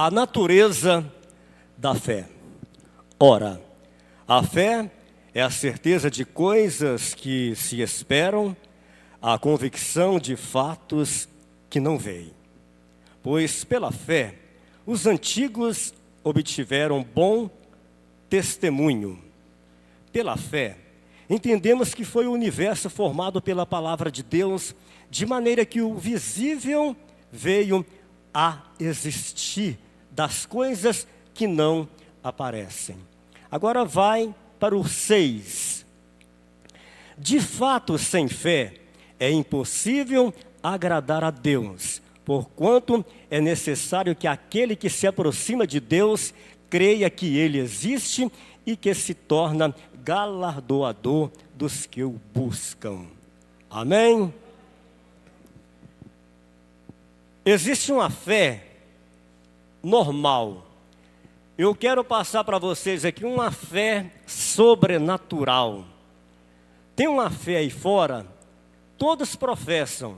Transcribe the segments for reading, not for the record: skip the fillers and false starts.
A natureza da fé. Ora, a fé é a certeza de coisas que se esperam, a convicção de fatos que não veem. Pois pela fé, os antigos obtiveram bom testemunho. Pela fé, entendemos que foi o universo formado pela palavra de Deus, de maneira que o visível veio a existir das coisas que não aparecem. Agora vai para o 6. De fato, sem fé, é impossível agradar a Deus, porquanto é necessário que aquele que se aproxima de Deus creia que Ele existe e que se torna galardoador dos que o buscam. Amém? Existe uma fé normal. Eu quero passar para vocês aqui uma fé sobrenatural. Tem uma fé aí fora, todos professam.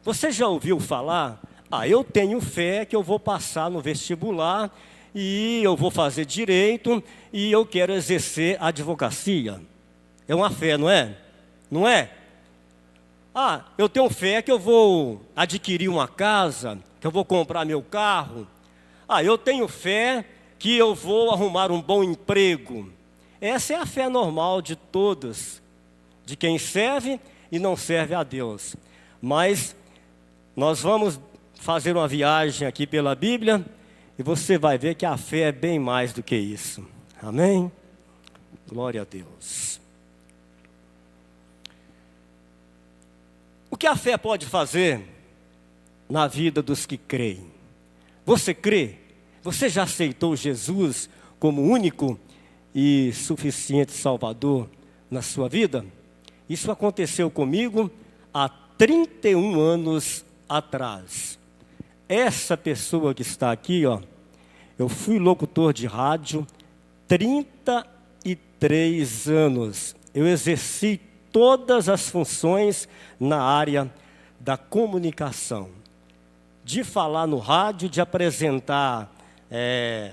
Você já ouviu falar? Eu tenho fé que eu vou passar no vestibular e eu vou fazer direito e eu quero exercer advocacia. É uma fé, não é? Não é? Eu tenho fé que eu vou adquirir uma casa, que eu vou comprar meu carro. Eu tenho fé que eu vou arrumar um bom emprego. Essa é a fé normal de todos, de quem serve e não serve a Deus. Mas nós vamos fazer uma viagem aqui pela Bíblia e você vai ver que a fé é bem mais do que isso. Amém? Glória a Deus. O que a fé pode fazer na vida dos que creem? Você crê? Você já aceitou Jesus como único e suficiente Salvador na sua vida? Isso aconteceu comigo há 31 anos atrás. Essa pessoa que está aqui, eu fui locutor de rádio 33 anos. Eu exerci todas as funções na área da comunicação. De falar no rádio, de apresentar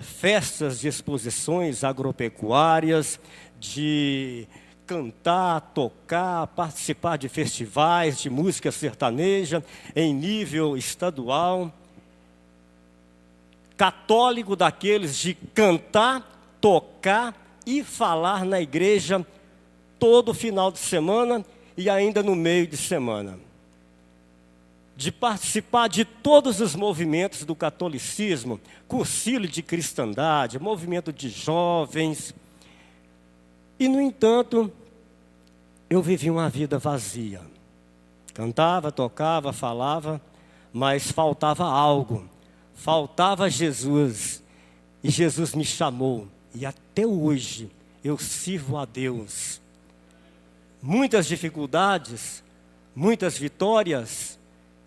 festas de exposições agropecuárias, de cantar, tocar, participar de festivais de música sertaneja em nível estadual. Católico daqueles de cantar, tocar e falar na igreja todo final de semana e ainda no meio de semana. De participar de todos os movimentos do catolicismo, cursilho de cristandade, movimento de jovens. E, no entanto, eu vivi uma vida vazia. Cantava, tocava, falava, mas faltava algo. Faltava Jesus. E Jesus me chamou. E até hoje eu sirvo a Deus. Muitas dificuldades, muitas vitórias.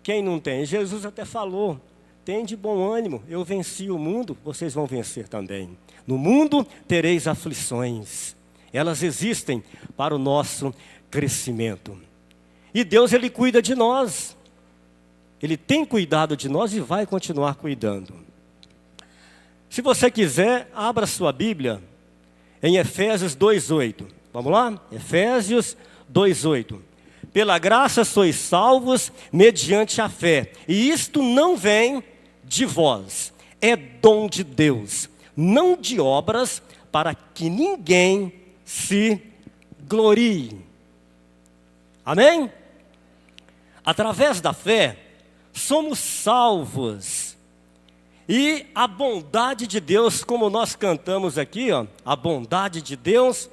Quem não tem? Jesus até falou, tem de bom ânimo, eu venci o mundo, vocês vão vencer também. No mundo tereis aflições, elas existem para o nosso crescimento. E Deus, Ele cuida de nós, Ele tem cuidado de nós e vai continuar cuidando. Se você quiser, abra sua Bíblia em Efésios 2:8. Vamos lá? Efésios 2:8. Pela graça sois salvos mediante a fé. E isto não vem de vós. É dom de Deus. Não de obras, para que ninguém se glorie. Amém? Através da fé, somos salvos. E a bondade de Deus, como nós cantamos aqui, a bondade de Deus,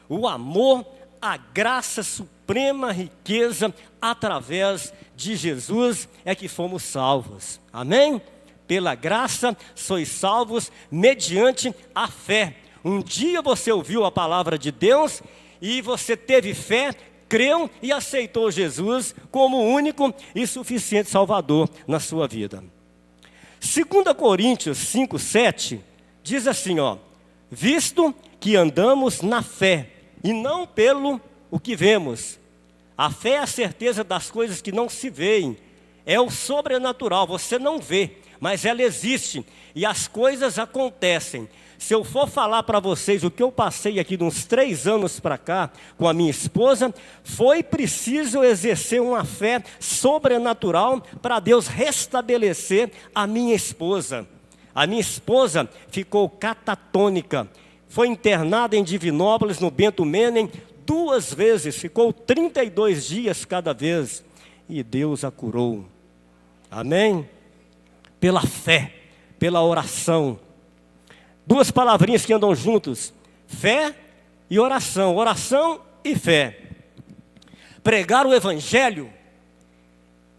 o amor, a graça suprema riqueza, através de Jesus, é que fomos salvos. Amém? Pela graça, sois salvos mediante a fé. Um dia você ouviu a palavra de Deus e você teve fé, creu e aceitou Jesus como o único e suficiente Salvador na sua vida. 2 Coríntios 5:7 diz assim, visto que andamos na fé e não pelo o que vemos. A fé é a certeza das coisas que não se veem. É o sobrenatural, você não vê, mas ela existe e as coisas acontecem. Se eu for falar para vocês o que eu passei aqui de uns 3 anos para cá com a minha esposa, foi preciso exercer uma fé sobrenatural para Deus restabelecer a minha esposa. A minha esposa ficou catatônica, foi internada em Divinópolis, no Bento Menem, 2 vezes, ficou 32 dias cada vez, e Deus a curou. Amém? Pela fé, pela oração. 2 palavrinhas que andam juntos, fé e oração, oração e fé. Pregar o Evangelho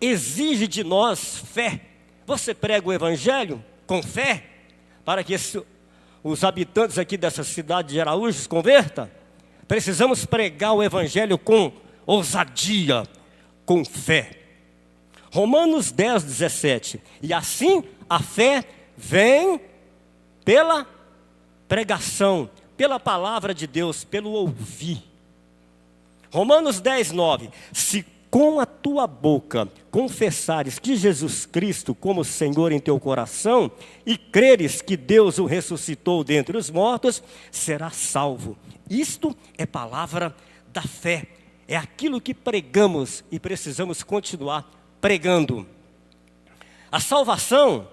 exige de nós fé. Você prega o Evangelho com fé, para que os habitantes aqui dessa cidade de Araújo se convertam? Precisamos pregar o Evangelho com ousadia, com fé. Romanos 10, 17. E assim a fé vem pela pregação, pela palavra de Deus, pelo ouvir. Romanos 10, 9. Se com a tua boca confessares que Jesus Cristo como Senhor em teu coração e creres que Deus o ressuscitou dentre os mortos, serás salvo. Isto é palavra da fé. É aquilo que pregamos e precisamos continuar pregando. A salvação,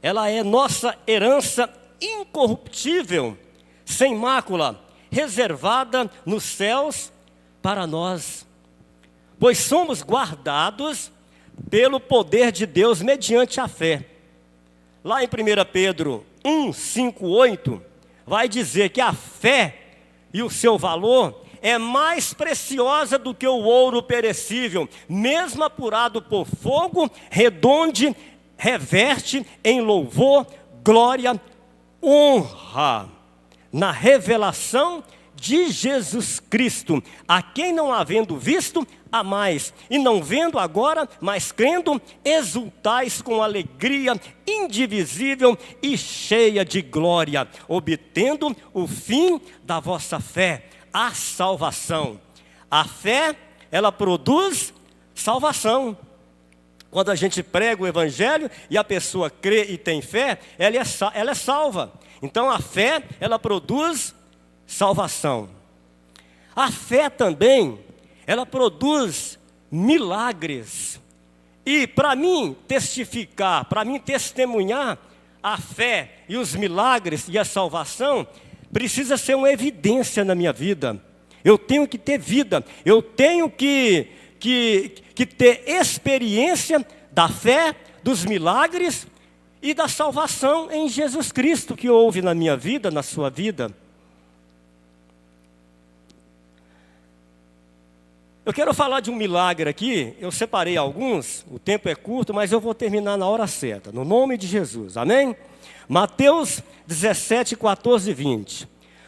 ela é nossa herança incorruptível, sem mácula, reservada nos céus para nós, pois somos guardados pelo poder de Deus mediante a fé. Lá em 1 Pedro 1, 5, 8, vai dizer que a fé e o seu valor é mais preciosa do que o ouro perecível, mesmo apurado por fogo, redonde, reverte em louvor, glória, honra, na revelação de Jesus Cristo, a quem não havendo visto, a mais, e não vendo agora, mas crendo, exultais com alegria indivisível e cheia de glória, obtendo o fim da vossa fé, a salvação. A fé, ela produz salvação. Quando a gente prega o Evangelho e a pessoa crê e tem fé, ela é salva. Então a fé, ela produz salvação. A fé também, ela produz milagres. E para mim testificar, para mim testemunhar a fé e os milagres e a salvação, precisa ser uma evidência na minha vida. Eu tenho que ter vida, eu tenho que ter experiência da fé, dos milagres e da salvação em Jesus Cristo que houve na minha vida, na sua vida. Eu quero falar de um milagre aqui, eu separei alguns, o tempo é curto, mas eu vou terminar na hora certa, no nome de Jesus, amém? Mateus 17, 14 e 20.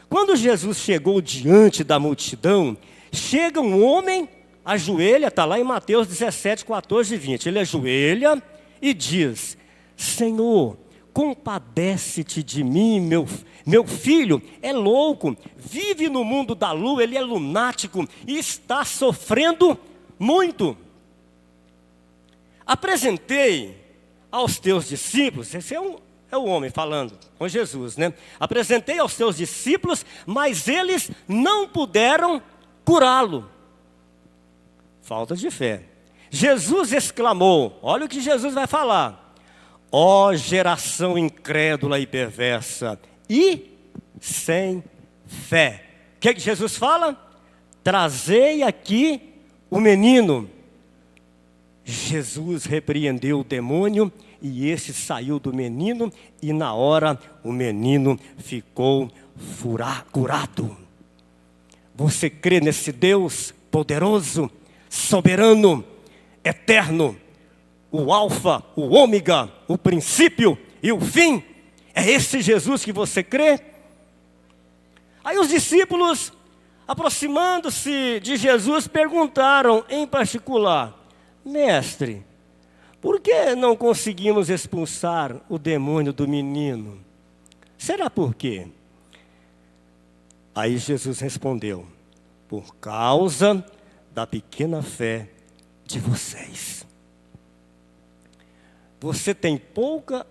Quando Jesus chegou diante da multidão, chega um homem, ajoelha, está lá em Mateus 17, 14 e 20. Ele ajoelha e diz: Senhor, compadece-te de mim, meu filho é louco, vive no mundo da lua, ele é lunático e está sofrendo muito. Apresentei aos teus discípulos, esse é o homem falando com Jesus, né? Apresentei aos teus discípulos, mas eles não puderam curá-lo. Falta de fé. Jesus exclamou, olha o que Jesus vai falar: ó geração incrédula e perversa e sem fé. O que Jesus fala? Trazei aqui o menino. Jesus repreendeu o demônio e esse saiu do menino e na hora o menino ficou curado. Você crê nesse Deus poderoso, soberano, eterno, o alfa, o ômega, o princípio e o fim? É esse Jesus que você crê? Aí os discípulos, aproximando-se de Jesus, perguntaram em particular: Mestre, por que não conseguimos expulsar o demônio do menino? Será por quê? Aí Jesus respondeu: por causa da pequena fé de vocês. Você tem pouca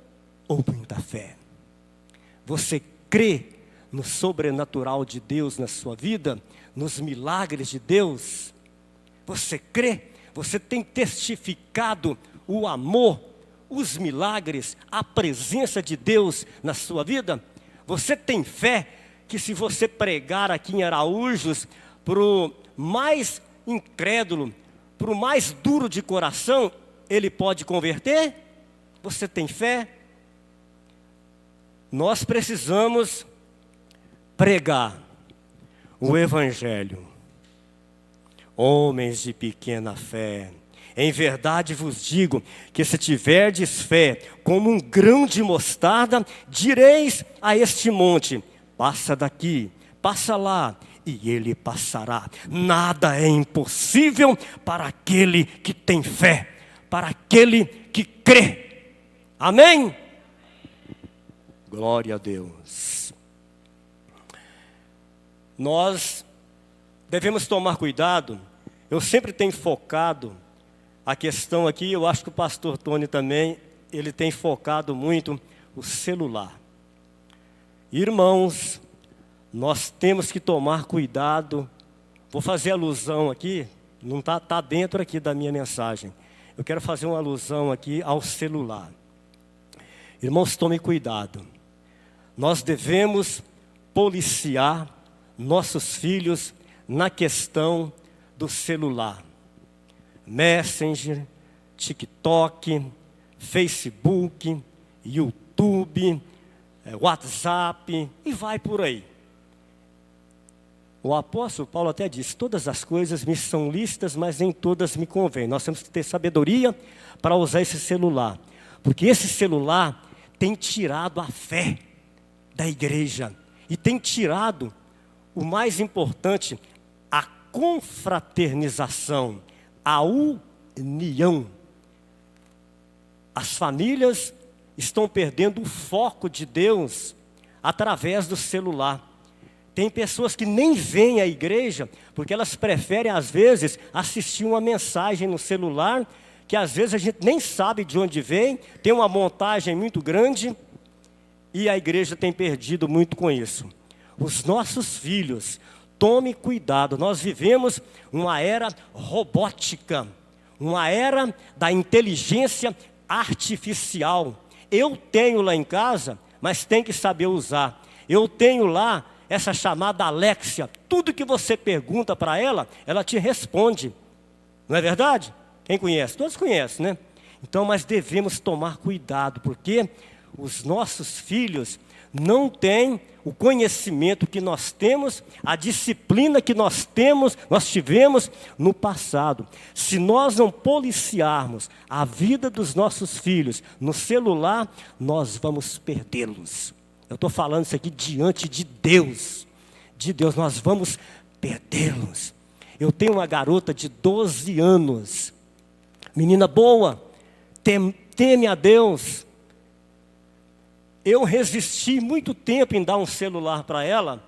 ou muita fé? Você crê no sobrenatural de Deus na sua vida? Nos milagres de Deus? Você crê? Você tem testificado o amor, os milagres, a presença de Deus na sua vida? Você tem fé que se você pregar aqui em Araújos, para o mais incrédulo, para o mais duro de coração, ele pode converter? Você tem fé? Nós precisamos pregar o Evangelho. Homens de pequena fé, em verdade vos digo que se tiverdes fé como um grão de mostarda, direis a este monte: passa daqui, passa lá, e ele passará. Nada é impossível para aquele que tem fé, para aquele que crê. Amém? Glória a Deus. Nós devemos tomar cuidado. Eu sempre tenho focado a questão aqui, eu acho que o pastor Tony também, ele tem focado muito o celular. Irmãos, nós temos que tomar cuidado. Vou fazer alusão aqui, não está dentro aqui da minha mensagem. Eu quero fazer uma alusão aqui ao celular. Irmãos, tomem cuidado. Nós devemos policiar nossos filhos na questão do celular. Messenger, TikTok, Facebook, YouTube, WhatsApp e vai por aí. O apóstolo Paulo até diz: todas as coisas me são lícitas, mas nem todas me convêm. Nós temos que ter sabedoria para usar esse celular, porque esse celular tem tirado a fé da igreja e tem tirado o mais importante, a confraternização, a união. As famílias estão perdendo o foco de Deus através do celular. Tem pessoas que nem vêm à igreja, porque elas preferem, às vezes, assistir uma mensagem no celular, que às vezes a gente nem sabe de onde vem, tem uma montagem muito grande, e a igreja tem perdido muito com isso. Os nossos filhos, tome cuidado, nós vivemos uma era robótica, uma era da inteligência artificial. Eu tenho lá em casa, mas tem que saber usar. Eu tenho lá essa chamada Alexia, tudo que você pergunta para ela, ela te responde. Não é verdade? Quem conhece? Todos conhecem, né? Então, mas devemos tomar cuidado, porque os nossos filhos não têm o conhecimento que nós temos, a disciplina que nós tivemos no passado. Se nós não policiarmos a vida dos nossos filhos no celular, nós vamos perdê-los. Eu estou falando isso aqui diante de Deus. De Deus, nós vamos perdê-los. Eu tenho uma garota de 12 anos, menina boa, teme a Deus. Eu resisti muito tempo em dar um celular para ela,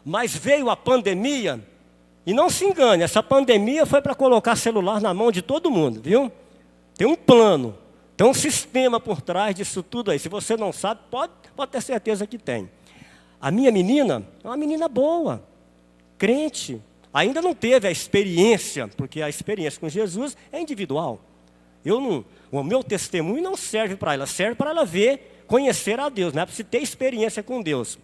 mas veio a pandemia, e não se engane, essa pandemia foi para colocar celular na mão de todo mundo, viu? Tem um plano, tem um sistema por trás disso tudo aí. Se você não sabe, pode ter certeza que tem. A minha menina é uma menina boa, crente, ainda não teve a experiência, porque a experiência com Jesus é individual. O meu testemunho não serve para ela, serve para ela ver, conhecer a Deus, não é para você ter experiência com Deus.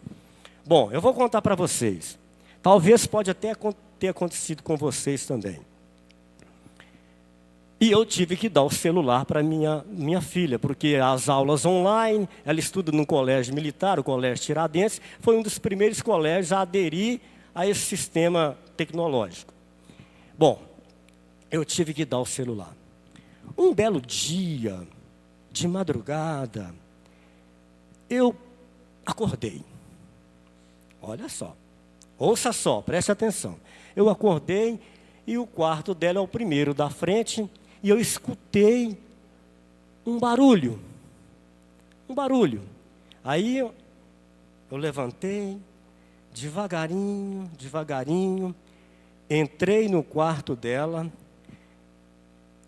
Bom, eu vou contar para vocês. Talvez pode até ter acontecido com vocês também. E eu tive que dar o celular para minha filha, porque as aulas online, ela estuda no colégio militar, o colégio Tiradentes, foi um dos primeiros colégios a aderir a esse sistema tecnológico. Bom, eu tive que dar o celular. Um belo dia, de madrugada, eu acordei. Olha só, ouça só, preste atenção. Eu acordei e o quarto dela é o primeiro da frente, e eu escutei um barulho. Aí eu levantei, devagarinho, entrei no quarto dela.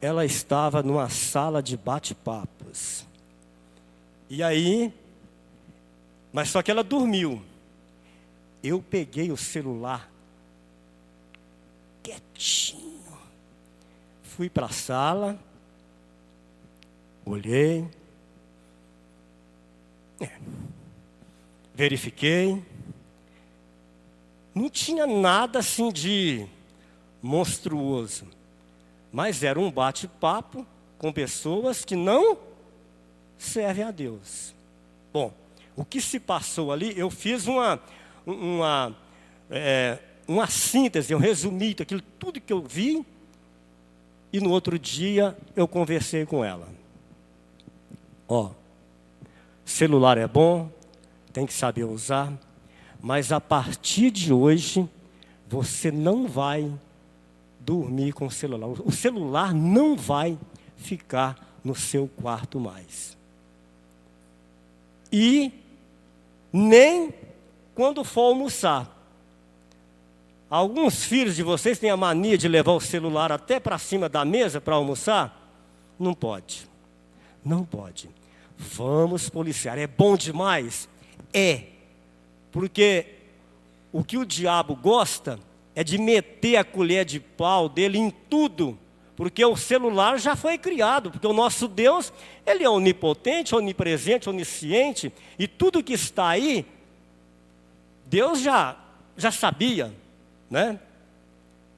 Ela estava numa sala de bate-papos. E aí, mas só que ela dormiu. Eu peguei o celular, quietinho, fui para a sala, olhei, verifiquei, não tinha nada assim de monstruoso, mas era um bate-papo com pessoas que não servem a Deus. Bom, o que se passou ali, eu fiz uma síntese, eu resumi aquilo tudo que eu vi, e no outro dia eu conversei com ela. Celular é bom, tem que saber usar, mas a partir de hoje, você não vai dormir com o celular. O celular não vai ficar no seu quarto mais. E nem quando for almoçar. Alguns filhos de vocês têm a mania de levar o celular até para cima da mesa para almoçar? Não pode. Não pode. Vamos policiar. É bom demais? É. Porque o que o diabo gosta é de meter a colher de pau dele em tudo. Porque o celular já foi criado. Porque o nosso Deus, Ele é onipotente, onipresente, onisciente. E tudo que está aí, Deus já sabia, né?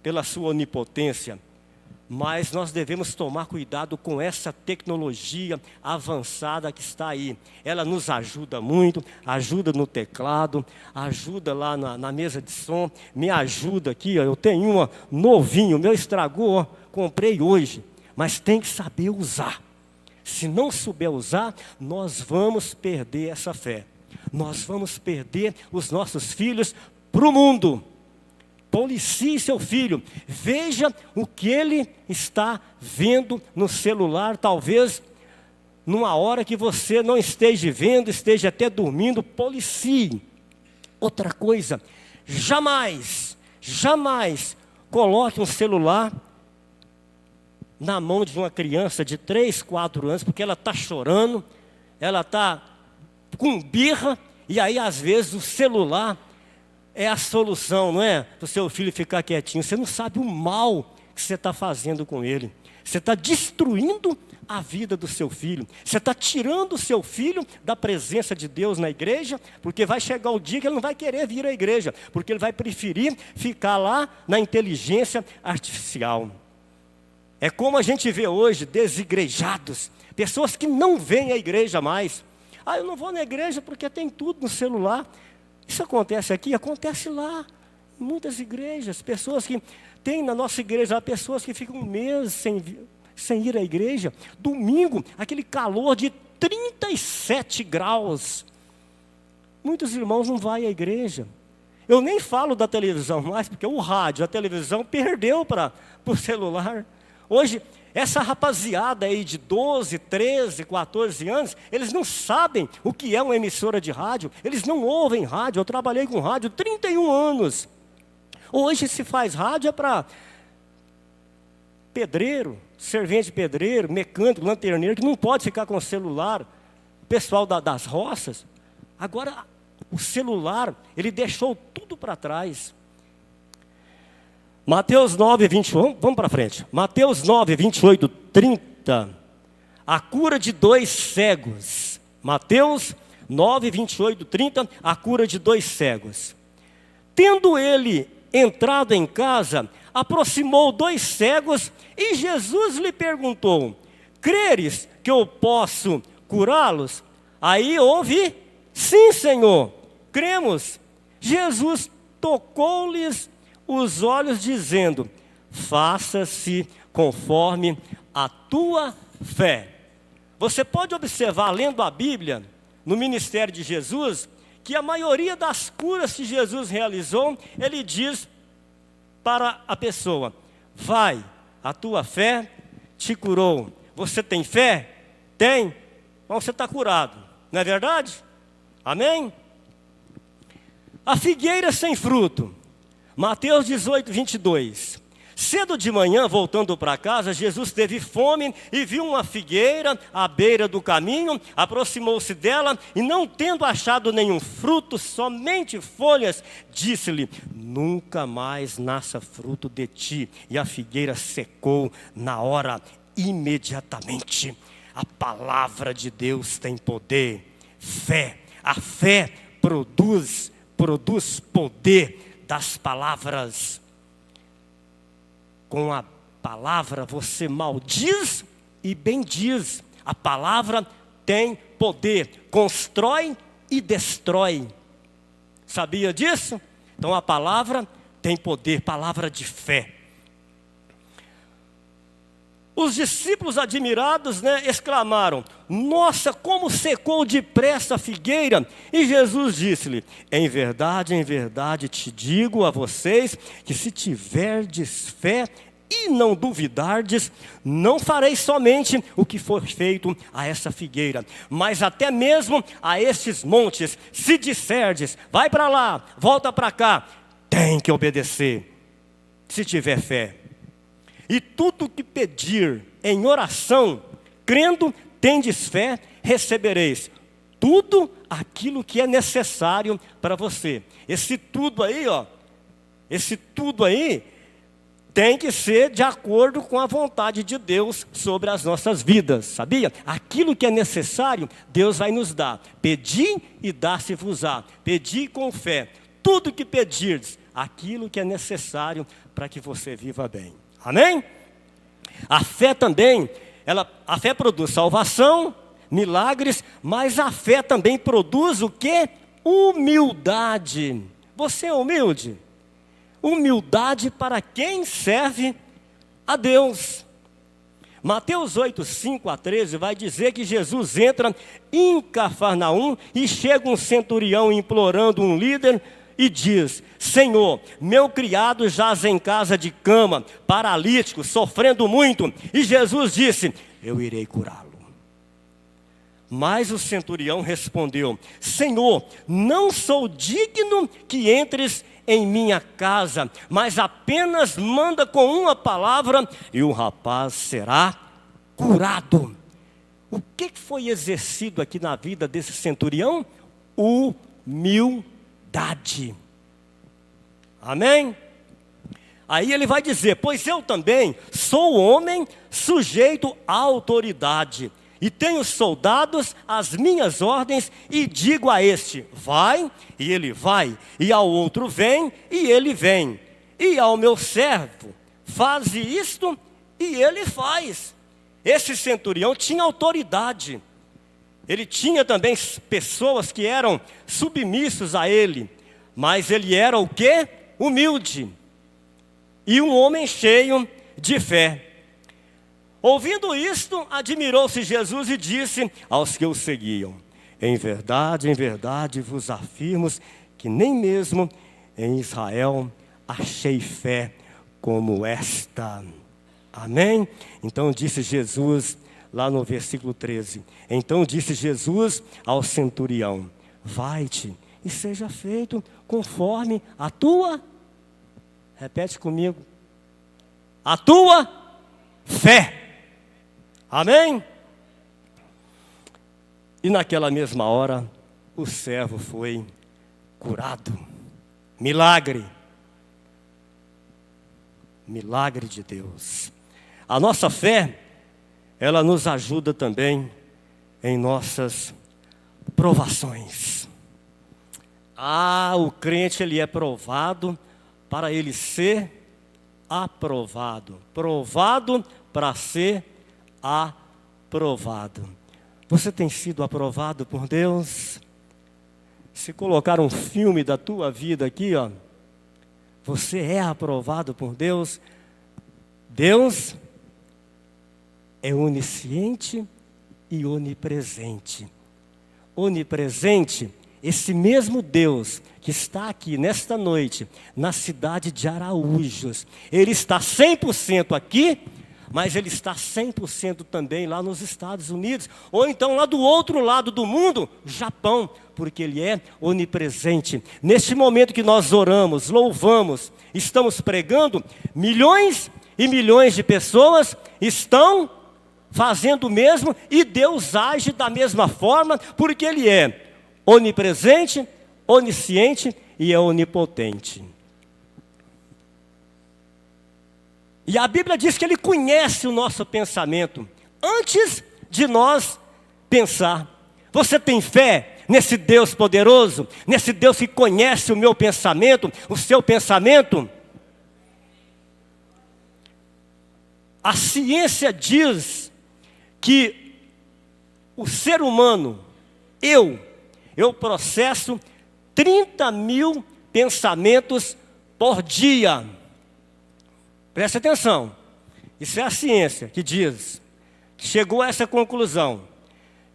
Pela sua onipotência. Mas nós devemos tomar cuidado com essa tecnologia avançada que está aí. Ela nos ajuda muito, ajuda no teclado, ajuda lá na mesa de som, me ajuda aqui, eu tenho uma novinho, meu estragou, comprei hoje, mas tem que saber usar. Se não souber usar, nós vamos perder essa fé. Nós vamos perder os nossos filhos para o mundo. Policie seu filho, veja o que ele está vendo no celular, talvez numa hora que você não esteja vendo, esteja até dormindo, policie. Outra coisa, jamais coloque um celular na mão de uma criança de 3, 4 anos, porque ela está chorando, ela está com birra, e aí às vezes o celular é a solução, não é? Para o seu filho ficar quietinho. Você não sabe o mal que você está fazendo com ele. Você está destruindo a vida do seu filho. Você está tirando o seu filho da presença de Deus na igreja, porque vai chegar o dia que ele não vai querer vir à igreja, porque ele vai preferir ficar lá na inteligência artificial. É como a gente vê hoje, desigrejados, pessoas que não vêm à igreja mais. Eu não vou na igreja porque tem tudo no celular. Isso acontece aqui, acontece lá, em muitas igrejas. Pessoas que tem na nossa igreja, pessoas que ficam um mês sem ir à igreja. Domingo, aquele calor de 37 graus. Muitos irmãos não vão à igreja. Eu nem falo da televisão mais, porque o rádio, a televisão perdeu para o celular. Hoje, essa rapaziada aí de 12, 13, 14 anos, eles não sabem o que é uma emissora de rádio, eles não ouvem rádio. Eu trabalhei com rádio 31 anos. Hoje se faz rádio para pedreiro, servente de pedreiro, mecânico, lanterneiro, que não pode ficar com o celular, o pessoal das roças. Agora, o celular, ele deixou tudo para trás. Mateus 9, 21, vamos para frente. Mateus 9, 28, 30. A cura de 2 cegos. Mateus 9, 28, 30. A cura de 2 cegos. Tendo ele entrado em casa, aproximou 2 cegos e Jesus lhe perguntou: creres que eu posso curá-los? Aí houve: sim, Senhor, cremos. Jesus tocou-lhes os olhos, dizendo: faça-se conforme a tua fé. Você pode observar, lendo a Bíblia, no ministério de Jesus, que a maioria das curas que Jesus realizou, ele diz para a pessoa: vai, a tua fé te curou. Você tem fé? Tem? Então você está curado, não é verdade? Amém? A figueira sem fruto. Mateus 18, 22. Cedo de manhã, voltando para casa, Jesus teve fome e viu uma figueira à beira do caminho, aproximou-se dela e, não tendo achado nenhum fruto, somente folhas, disse-lhe: nunca mais nasça fruto de ti. E a figueira secou na hora, imediatamente. A palavra de Deus tem poder, fé. A fé produz poder das palavras. Com a palavra você maldiz e bendiz. A palavra tem poder, constrói e destrói. Sabia disso? Então a palavra tem poder, palavra de fé. Os discípulos admirados, exclamaram: nossa, como secou depressa a figueira. E Jesus disse-lhe: em verdade te digo a vocês, que se tiverdes fé e não duvidardes, não fareis somente o que foi feito a essa figueira, mas até mesmo a estes montes. Se disserdes: vai para lá, volta para cá, tem que obedecer, se tiver fé. E tudo que pedir em oração, crendo, tendes fé, recebereis tudo aquilo que é necessário para você. Esse tudo aí, tem que ser de acordo com a vontade de Deus sobre as nossas vidas, sabia? Aquilo que é necessário, Deus vai nos dar. Pedi e dá-se-vos-á. Pedi com fé. Tudo que pedirdes, aquilo que é necessário para que você viva bem. Amém? A fé também, a fé produz salvação, milagres, mas a fé também produz o quê? Humildade. Você é humilde? Humildade para quem serve a Deus. Mateus 8, 5 a 13 vai dizer que Jesus entra em Cafarnaum e chega um centurião implorando um líder e diz: Senhor, meu criado jaz em casa de cama, paralítico, sofrendo muito. E Jesus disse: eu irei curá-lo. Mas o centurião respondeu: Senhor, não sou digno que entres em minha casa, mas apenas manda com uma palavra e o rapaz será curado. O que foi exercido aqui na vida desse centurião? Humildade. Amém? Aí ele vai dizer: pois eu também sou homem sujeito à autoridade, e tenho soldados às minhas ordens, e digo a este: vai, e ele vai, e ao outro: vem, e ele vem, e ao meu servo: faze isto, e ele faz. Esse centurião tinha autoridade. Ele tinha também pessoas que eram submissos a ele, mas ele era o quê? Humilde. E um homem cheio de fé. Ouvindo isto, admirou-se Jesus e disse aos que o seguiam: em verdade vos afirmo que nem mesmo em Israel achei fé como esta. Amém? Então disse Jesus, lá no versículo 13: então disse Jesus ao centurião: vai-te e seja feito conforme a tua, repete comigo, a tua fé. Amém? E naquela mesma hora, o servo foi curado. Milagre. Milagre de Deus. A nossa fé, ela nos ajuda também em nossas provações. O crente, ele é provado para ele ser aprovado. Provado para ser aprovado. Você tem sido aprovado por Deus? Se colocar um filme da tua vida aqui, você é aprovado por Deus. Deus é onisciente e onipresente. Onipresente, esse mesmo Deus que está aqui nesta noite, na cidade de Araújos, Ele está 100% aqui, mas Ele está 100% também lá nos Estados Unidos, ou então lá do outro lado do mundo, Japão, porque Ele é onipresente. Neste momento que nós oramos, louvamos, estamos pregando, milhões e milhões de pessoas estão fazendo o mesmo, e Deus age da mesma forma, porque Ele é onipresente, onisciente e é onipotente. E a Bíblia diz que Ele conhece o nosso pensamento antes de nós pensar. Você tem fé nesse Deus poderoso, nesse Deus que conhece o meu pensamento, o seu pensamento? A ciência diz que o ser humano, eu processo 30 mil pensamentos por dia. Preste atenção, isso é a ciência que diz, que chegou a essa conclusão,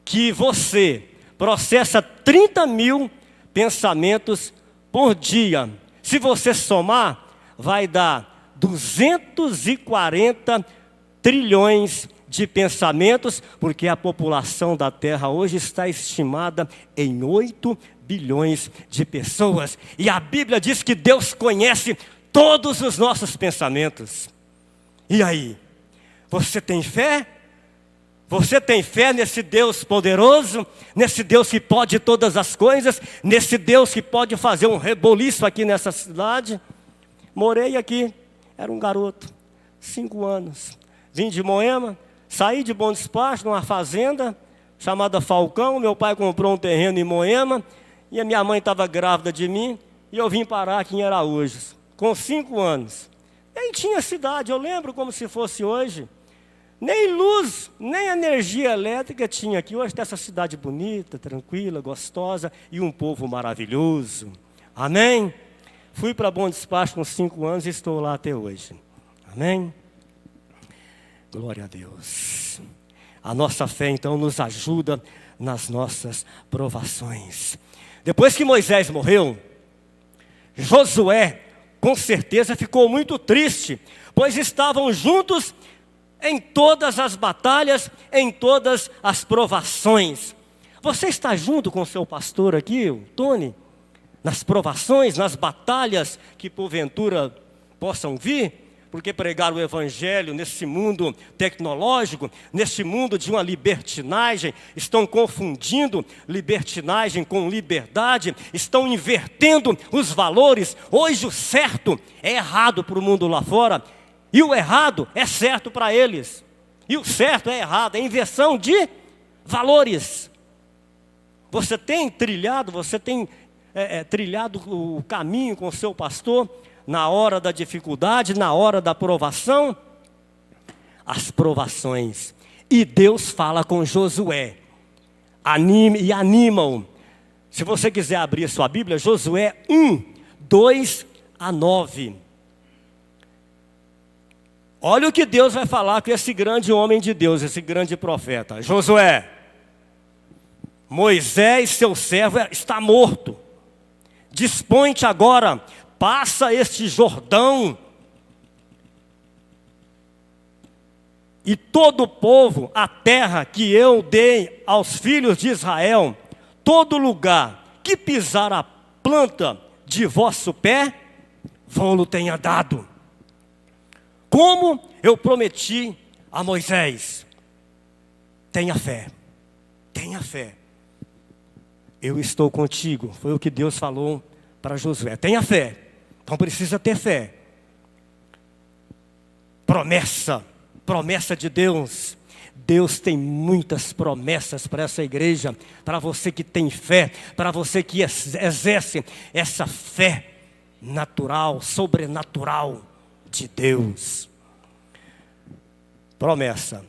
que você processa 30 mil pensamentos por dia. Se você somar, vai dar 240 trilhões de pensamentos, porque a população da Terra hoje está estimada em 8 bilhões de pessoas. E a Bíblia diz que Deus conhece todos os nossos pensamentos. E aí? Você tem fé? Você tem fé nesse Deus poderoso? Nesse Deus que pode todas as coisas? Nesse Deus que pode fazer um reboliço aqui nessa cidade? Morei aqui, era um garoto, 5 anos. Vim de Moema, saí de Bom Despacho, numa fazenda chamada Falcão. Meu pai comprou um terreno em Moema, e a minha mãe estava grávida de mim, e eu vim parar aqui em Araújos, com 5 anos. Nem tinha cidade, eu lembro como se fosse hoje. Nem luz, nem energia elétrica tinha aqui. Hoje tem essa cidade bonita, tranquila, gostosa, e um povo maravilhoso. Amém? Fui para Bom Despacho com 5 anos e estou lá até hoje. Amém? Glória a Deus. A nossa fé, então, nos ajuda nas nossas provações. Depois que Moisés morreu, Josué, com certeza, ficou muito triste, pois estavam juntos em todas as batalhas, em todas as provações. Você está junto com o seu pastor aqui, o Tony, nas provações, nas batalhas que porventura possam vir? Porque pregar o Evangelho nesse mundo tecnológico, nesse mundo de uma libertinagem, estão confundindo libertinagem com liberdade, estão invertendo os valores. Hoje o certo é errado para o mundo lá fora, e o errado é certo para eles. E o certo é errado, é inversão de valores. Você tem trilhado o caminho com o seu pastor na hora da dificuldade, na hora da provação? As provações. E Deus fala com Josué. Anima-o. Se você quiser abrir sua Bíblia, Josué 1, 2 a 9. Olha o que Deus vai falar com esse grande homem de Deus, esse grande profeta. Josué, Moisés, seu servo, está morto. Dispõe-te agora, passa este Jordão, e todo o povo, a terra que eu dei aos filhos de Israel, todo lugar que pisar a planta de vosso pé, vou-lo tenha dado. Como eu prometi a Moisés. Tenha fé, tenha fé. Eu estou contigo, foi o que Deus falou para Josué. Tenha fé, então precisa ter fé. Promessa de Deus. Deus tem muitas promessas para essa igreja, para você que tem fé, para você que exerce essa fé natural, sobrenatural de Deus. Promessa.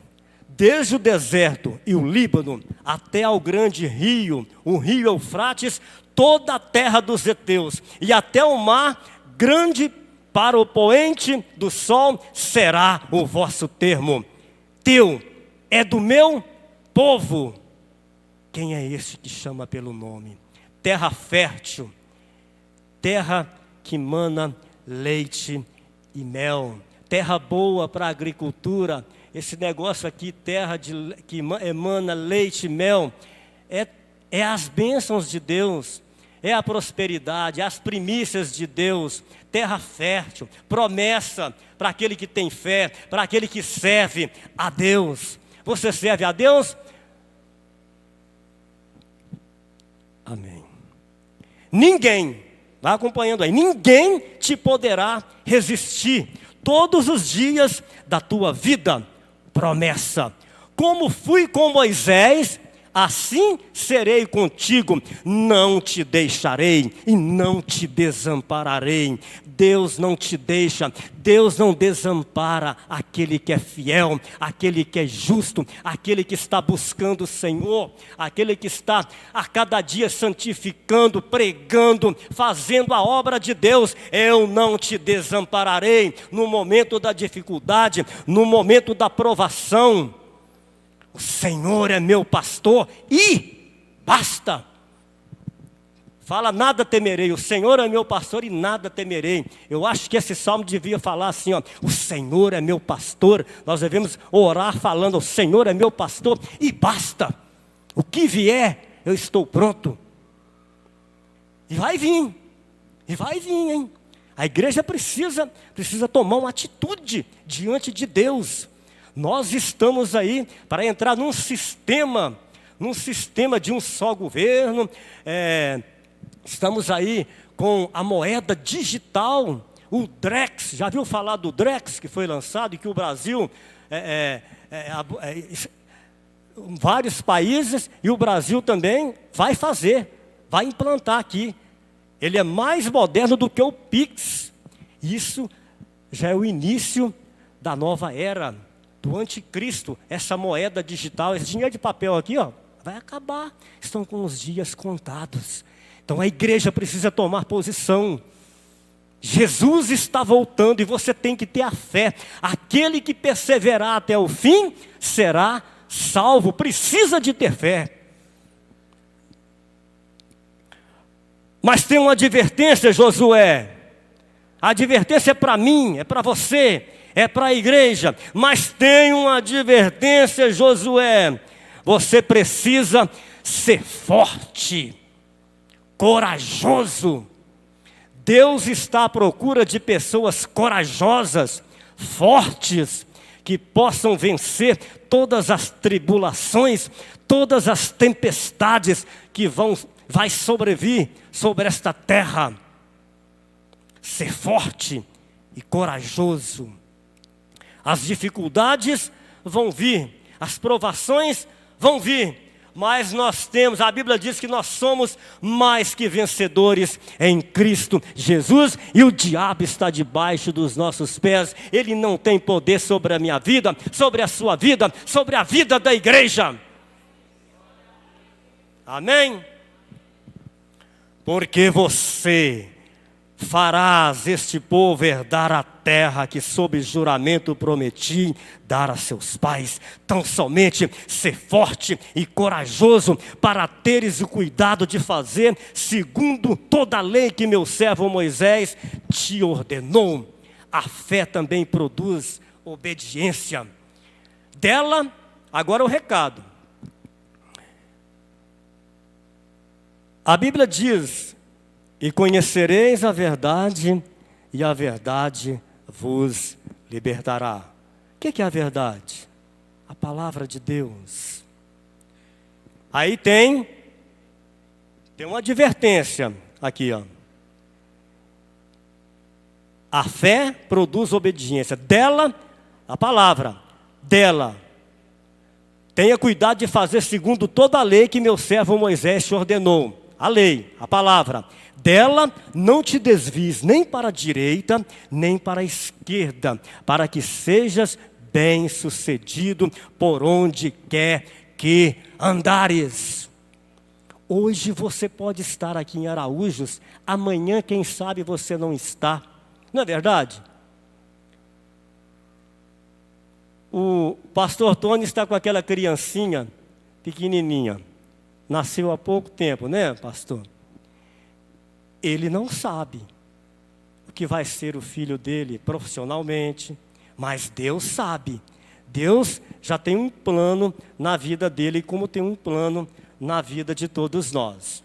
Desde o deserto e o Líbano até ao grande rio, o rio Eufrates, toda a terra dos heteus e até o mar grande para o poente do sol será o vosso termo. Teu é do meu povo. Quem é esse que chama pelo nome? Terra fértil, terra que mana leite e mel, terra boa para a agricultura esse negócio aqui, terra que emana leite e mel, é as bênçãos de Deus, é a prosperidade, as primícias de Deus, terra fértil, promessa para aquele que tem fé, para aquele que serve a Deus. Você serve a Deus? Amém. Ninguém, vai acompanhando aí, ninguém te poderá resistir todos os dias da tua vida. Promessa. Como fui com Moisés, assim serei contigo, não te deixarei e não te desampararei. Deus não te deixa, Deus não desampara aquele que é fiel, aquele que é justo, aquele que está buscando o Senhor, aquele que está a cada dia santificando, pregando, fazendo a obra de Deus. Eu não te desampararei no momento da dificuldade, no momento da provação. O Senhor é meu pastor e basta. Fala, nada temerei. O Senhor é meu pastor e nada temerei. Eu acho que esse salmo devia falar assim, ó: o Senhor é meu pastor. Nós devemos orar falando: o Senhor é meu pastor e basta. O que vier, eu estou pronto. E vai vir, hein? A igreja precisa tomar uma atitude diante de Deus. Nós estamos aí para entrar num sistema de um só governo. Estamos aí com a moeda digital, o Drex. Já viu falar do Drex que foi lançado e que o Brasil, vários países, e o Brasil também vai implantar aqui. Ele é mais moderno do que o Pix. Isso já é o início da nova era, do anticristo. Essa moeda digital, esse dinheiro de papel aqui, ó, vai acabar. Estão com os dias contados. Então a igreja precisa tomar posição. Jesus está voltando e você tem que ter a fé. Aquele que perseverar até o fim será salvo. Precisa de ter fé. Mas tem uma advertência, Josué. A advertência é para mim, é para você, é para a igreja. Mas tem uma advertência, Josué. Você precisa ser forte, corajoso. Deus está à procura de pessoas corajosas, fortes, que possam vencer todas as tribulações, todas as tempestades que vai sobrevir sobre esta terra. Ser forte e corajoso. As dificuldades vão vir, as provações vão vir, mas nós temos, a Bíblia diz que nós somos mais que vencedores em Cristo Jesus, e o diabo está debaixo dos nossos pés. Ele não tem poder sobre a minha vida, sobre a sua vida, sobre a vida da igreja. Amém? Porque você farás este povo herdar a terra que sob juramento prometi dar a seus pais. Tão somente ser forte e corajoso para teres o cuidado de fazer segundo toda a lei que meu servo Moisés te ordenou. A fé também produz obediência. Dela, agora o recado. A Bíblia diz: e conhecereis a verdade, e a verdade vos libertará. O que é a verdade? A palavra de Deus. Aí tem uma advertência aqui, ó. A fé produz obediência. Dela, a palavra. Dela. Tenha cuidado de fazer segundo toda a lei que meu servo Moisés te ordenou. A lei, a palavra. Dela não te desvies nem para a direita, nem para a esquerda, para que sejas bem-sucedido por onde quer que andares. Hoje você pode estar aqui em Araújos, amanhã, quem sabe, você não está. Não é verdade? O pastor Tony está com aquela criancinha pequenininha. Nasceu há pouco tempo, né, pastor? Ele não sabe o que vai ser o filho dele profissionalmente, mas Deus sabe. Deus já tem um plano na vida dele, como tem um plano na vida de todos nós.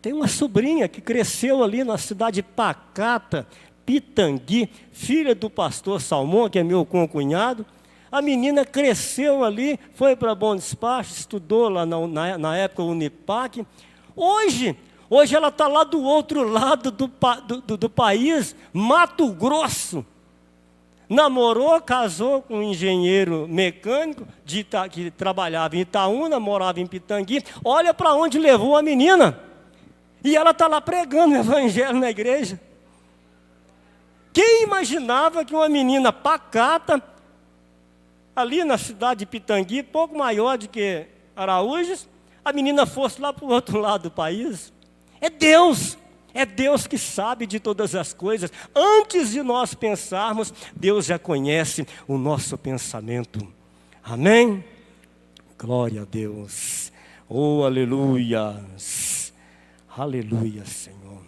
Tem uma sobrinha que cresceu ali na cidade pacata, Pitangui, filha do pastor Salmão, que é meu concunhado. A menina cresceu ali, foi para Bom Despacho, estudou lá na época Unipac. Hoje ela está lá do outro lado do país, Mato Grosso. Namorou, casou com um engenheiro mecânico que trabalhava em Itaúna, morava em Pitangui. Olha para onde levou a menina. E ela está lá pregando o evangelho na igreja. Quem imaginava que uma menina pacata, ali na cidade de Pitangui, pouco maior do que Araújos, a menina fosse lá para o outro lado do país? É Deus que sabe de todas as coisas. Antes de nós pensarmos, Deus já conhece o nosso pensamento. Amém? Glória a Deus. Oh, aleluia. Aleluia, Senhor.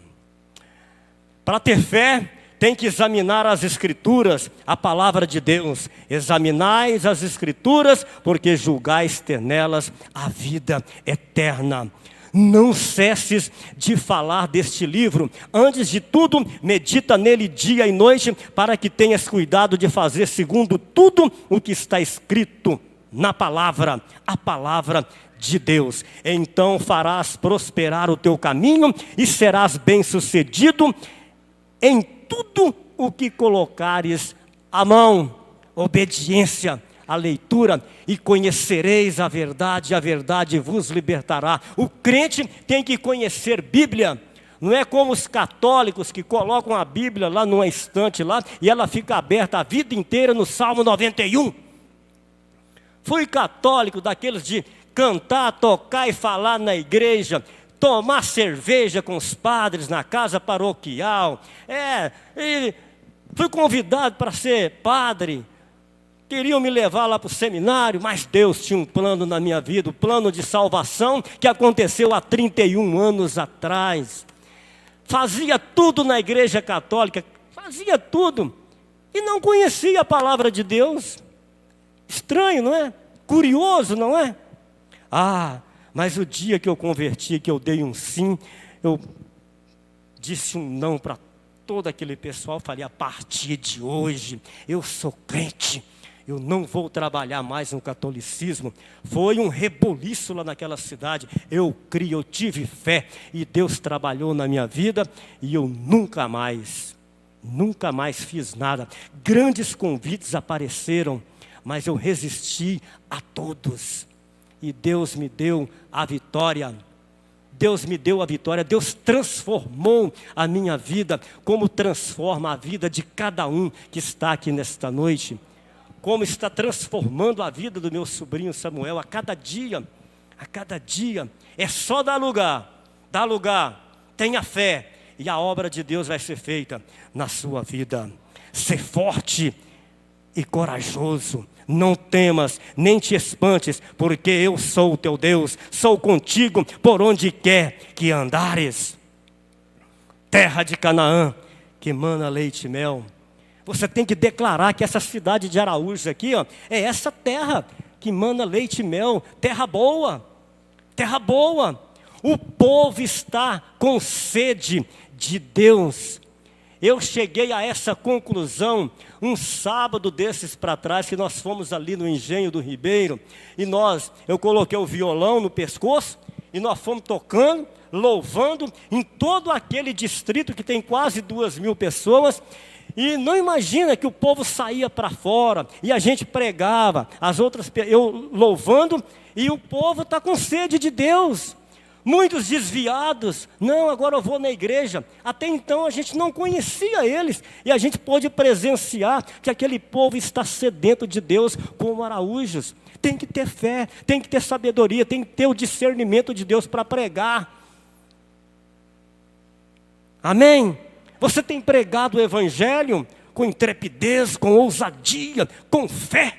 Para ter fé, tem que examinar as Escrituras, a palavra de Deus. Examinais as Escrituras, porque julgais ter nelas a vida eterna. Não cesses de falar deste livro. Antes de tudo, medita nele dia e noite, para que tenhas cuidado de fazer segundo tudo o que está escrito na palavra, a palavra de Deus. Então farás prosperar o teu caminho e serás bem-sucedido em tudo o que colocares a mão. Obediência à leitura, e conhecereis a verdade vos libertará. O crente tem que conhecer Bíblia. Não é como os católicos que colocam a Bíblia lá numa estante lá, e ela fica aberta a vida inteira no Salmo 91. Fui católico daqueles de cantar, tocar e falar na igreja, tomar cerveja com os padres na casa paroquial. E fui convidado para ser padre. Queriam me levar lá para o seminário, mas Deus tinha um plano na minha vida, o plano de salvação que aconteceu há 31 anos atrás. Fazia tudo na igreja católica, fazia tudo, e não conhecia a palavra de Deus. Estranho, não é? Curioso, não é? Mas o dia que eu converti, que eu dei um sim, eu disse um não para todo aquele pessoal. Falei, a partir de hoje, eu sou crente, eu não vou trabalhar mais no catolicismo. Foi um reboliço lá naquela cidade. Eu criei, eu tive fé, e Deus trabalhou na minha vida, e eu nunca mais fiz nada. Grandes convites apareceram, mas eu resisti a todos. E Deus me deu a vitória. Deus me deu a vitória. Deus transformou a minha vida, como transforma a vida de cada um que está aqui nesta noite. Como está transformando a vida do meu sobrinho Samuel a cada dia. É só dar lugar, tenha fé, e a obra de Deus vai ser feita na sua vida. Ser forte e corajoso. Não temas, nem te espantes, porque eu sou o teu Deus, sou contigo por onde quer que andares. Terra de Canaã, que mana leite e mel. Você tem que declarar que essa cidade de Araújos aqui, é essa terra que mana leite e mel, terra boa. O povo está com sede de Deus. Eu cheguei a essa conclusão um sábado desses para trás, que nós fomos ali no Engenho do Ribeiro, e eu coloquei o violão no pescoço, e nós fomos tocando, louvando, em todo aquele distrito que tem quase 2.000 pessoas, e não imagina que o povo saía para fora, e a gente pregava, eu louvando, e o povo está com sede de Deus. Muitos desviados, não, agora eu vou na igreja. Até então a gente não conhecia eles, e a gente pôde presenciar que aquele povo está sedento de Deus, como Araújos. Tem que ter fé, tem que ter sabedoria, tem que ter o discernimento de Deus para pregar. Amém? Você tem pregado o evangelho com intrepidez, com ousadia, com fé.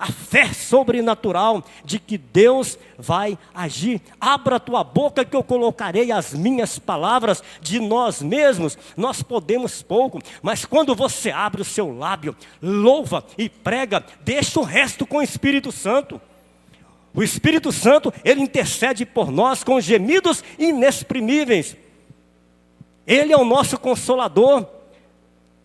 a fé sobrenatural de que Deus vai agir. Abra a tua boca que eu colocarei as minhas palavras. De nós mesmos nós podemos pouco, mas quando você abre o seu lábio, louva e prega, deixa o resto com o Espírito Santo. O Espírito Santo, ele intercede por nós com gemidos inexprimíveis. Ele é o nosso consolador.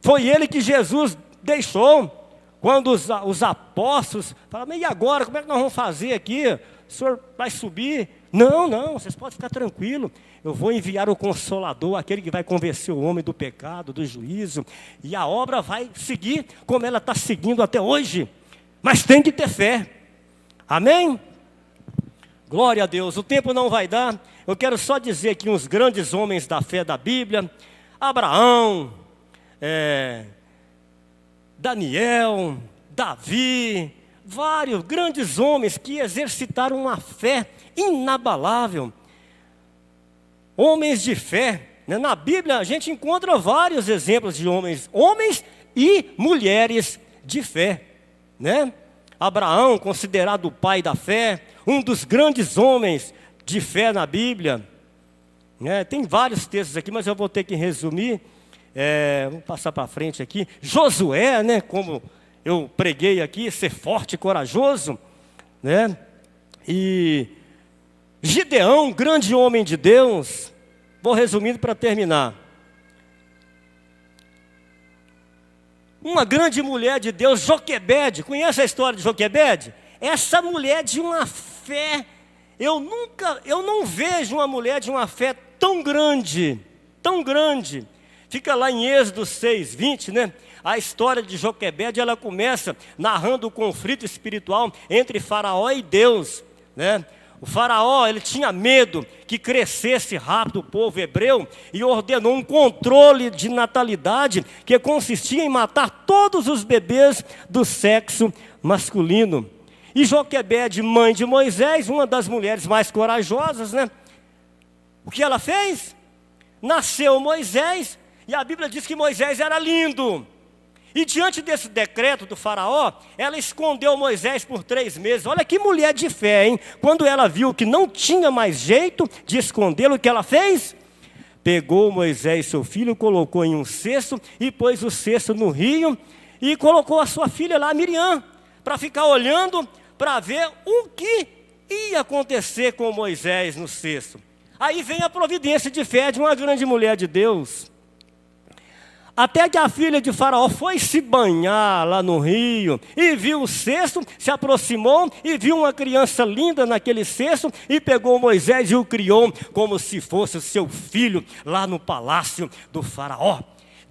Foi ele que Jesus deixou. Quando os apóstolos falaram, e agora, como é que nós vamos fazer aqui? O senhor vai subir? Não, vocês podem ficar tranquilos. Eu vou enviar o Consolador, aquele que vai convencer o homem do pecado, do juízo. E a obra vai seguir como ela está seguindo até hoje. Mas tem que ter fé. Amém? Glória a Deus. O tempo não vai dar. Eu quero só dizer aqui uns grandes homens da fé da Bíblia. Abraão, Daniel, Davi, vários grandes homens que exercitaram uma fé inabalável. Homens de fé, né? Na Bíblia a gente encontra vários exemplos de homens e mulheres de fé, né? Abraão, considerado o pai da fé, um dos grandes homens de fé na Bíblia, né? Tem vários textos aqui, mas eu vou ter que resumir. Vamos passar para frente aqui. Josué, né, como eu preguei aqui, ser forte e corajoso, né? E Gideão, grande homem de Deus. Vou resumindo para terminar. Uma grande mulher de Deus, Joquebede. Conhece a história de Joquebede? Essa mulher de uma fé, eu não vejo uma mulher de uma fé tão grande, tão grande. Fica lá em Êxodo 6:20, né? A história de Joquebede, ela começa narrando o conflito espiritual entre Faraó e Deus, né? O Faraó, ele tinha medo que crescesse rápido o povo hebreu e ordenou um controle de natalidade que consistia em matar todos os bebês do sexo masculino. E Joquebede, mãe de Moisés, uma das mulheres mais corajosas, né? O que ela fez? Nasceu Moisés. E a Bíblia diz que Moisés era lindo. E diante desse decreto do faraó, ela escondeu Moisés por 3 meses. Olha que mulher de fé, hein? Quando ela viu que não tinha mais jeito de escondê-lo, o que ela fez? Pegou Moisés, seu filho, colocou em um cesto e pôs o cesto no rio. E colocou a sua filha lá, Miriam, para ficar olhando, para ver o que ia acontecer com Moisés no cesto. Aí vem a providência de fé de uma grande mulher de Deus. Até que a filha de Faraó foi se banhar lá no rio e viu o cesto, se aproximou e viu uma criança linda naquele cesto e pegou Moisés e o criou como se fosse o seu filho lá no palácio do Faraó.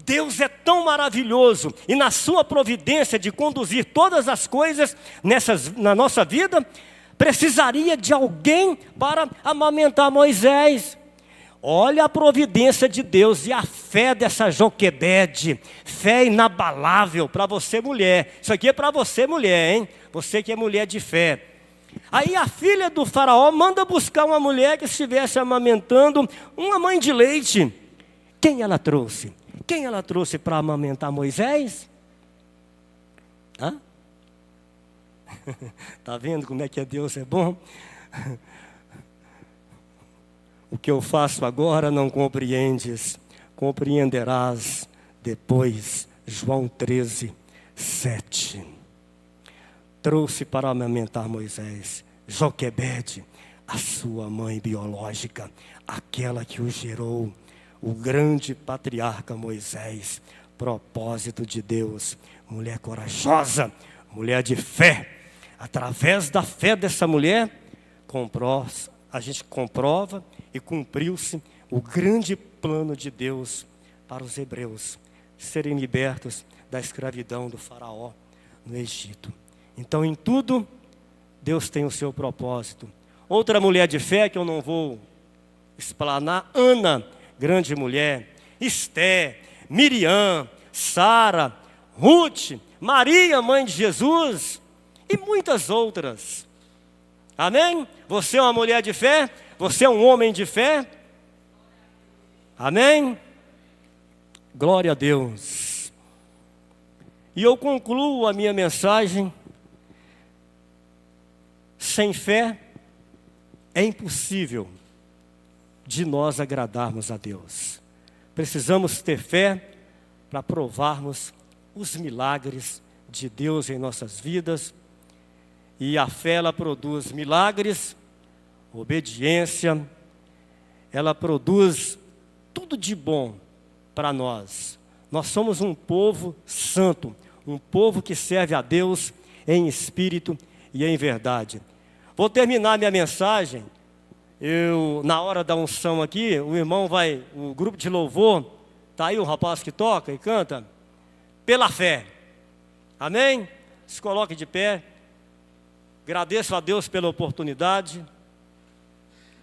Deus é tão maravilhoso e na sua providência de conduzir todas as coisas na nossa vida, precisaria de alguém para amamentar Moisés. Olha a providência de Deus e a fé dessa Joquebede, fé inabalável para você mulher. Isso aqui é para você mulher, hein? Você que é mulher de fé. Aí a filha do faraó manda buscar uma mulher que estivesse amamentando uma mãe de leite. Quem ela trouxe? Quem ela trouxe para amamentar Moisés? Hã? Tá vendo como é que Deus é bom? O que eu faço agora não compreendes, compreenderás depois. João 13:7. Trouxe para amamentar Moisés, Joquebede, a sua mãe biológica, aquela que o gerou, o grande patriarca Moisés. Propósito de Deus, mulher corajosa, mulher de fé. Através da fé dessa mulher, a gente comprova e cumpriu-se o grande plano de Deus para os hebreus serem libertos da escravidão do faraó no Egito. Então, em tudo, Deus tem o seu propósito. Outra mulher de fé que eu não vou explanar, Ana, grande mulher, Esté, Miriam, Sara, Ruth, Maria, mãe de Jesus e muitas outras. Amém? Você é uma mulher de fé? Você é um homem de fé? Amém? Glória a Deus. E eu concluo a minha mensagem Sem fé é impossível de nós agradarmos a Deus. Precisamos ter fé para provarmos os milagres de Deus em nossas vidas. E a fé, ela produz milagres, obediência, ela produz tudo de bom para nós. Nós somos um povo santo, um povo que serve a Deus em espírito e em verdade. Vou terminar minha mensagem. Na hora da unção aqui, o grupo de louvor, está aí o rapaz que toca e canta, pela fé. Amém? Se coloque de pé. Agradeço a Deus pela oportunidade.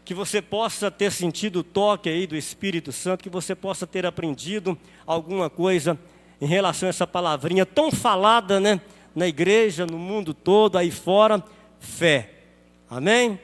Que você possa ter sentido o toque aí do Espírito Santo, que você possa ter aprendido alguma coisa em relação a essa palavrinha tão falada, né, na igreja, no mundo todo, aí fora, fé. Amém?